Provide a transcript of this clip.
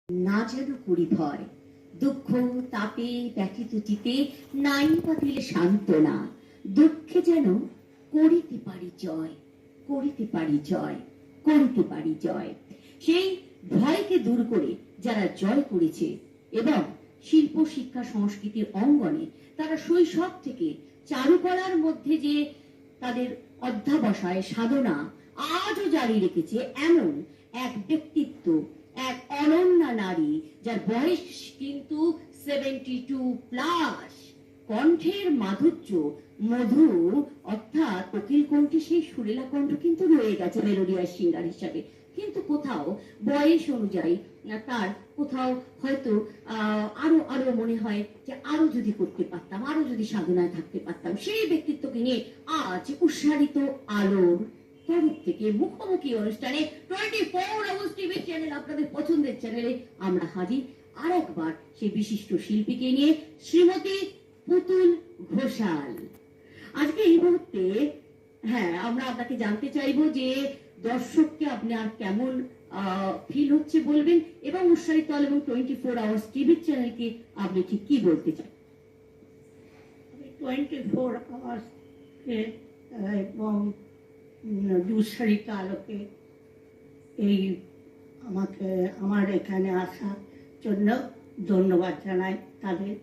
না যেন করি ভয়, দুঃখ তাপে ব্যথিত চিতে নাই পাতিলে সান্ত্বনা, দুঃখে যেন করিতে পারি জয়, করিতে পারি জয়, করিতে পারি জয়। সেই ভয়কে দূর করে যারা জয় করেছে এবং শিল্প শিক্ষা সংস্কৃতির অঙ্গনে তারা শৈশব থেকে চারুকলার মধ্যে যে তাদের অধ্যাবসায় সাধনা আজও জারি রেখেছে, এমন এক ব্যক্তিত্ব, এক অনন্যা নারী যার বয়স কিন্তু 72+, কণ্ঠের মাধুর্য মধু অর্থাৎ কোকিল কণ্ঠে সেই সুরেলা কণ্ঠ কিন্তু রয়ে গেছে মেলোডিয়াস সিঙ্গার হিসাবে, কিন্তু কোথাও বয়স অনুযায়ী তার কোথাও হয়তো আরো আরো মনে হয় যে আরো যদি করতে পারতাম, আরো যদি সাধনায় থাকতে পারতাম। সেই ব্যক্তিত্বকে নিয়ে আজ উৎসারিত আলোর তরফ থেকে মুখোমুখি অনুষ্ঠানে 24 আওয়ার্স টিভি চ্যানেল, আপনাদের পছন্দের চ্যানেলে আমরা হাজির আর একবার সেই বিশিষ্ট শিল্পীকে নিয়ে, শ্রীমতী পুতুল ঘোষাল। আজকে এই মুহূর্তে আমরা আপনাকে জানতে চাইবো যে দর্শককে আপনার কেমন ফিল হচ্ছে বলবেন, এবং উৎসারিত আলো এবং 24 আওয়ার্স টিভি চ্যানেলকে আপনি ঠিক কি বলতে চান? 24 আওয়ার্স এবং উৎসারিত আলোকে এই আমার এখানে আসার জন্য ধন্যবাদ জানাই তাদের।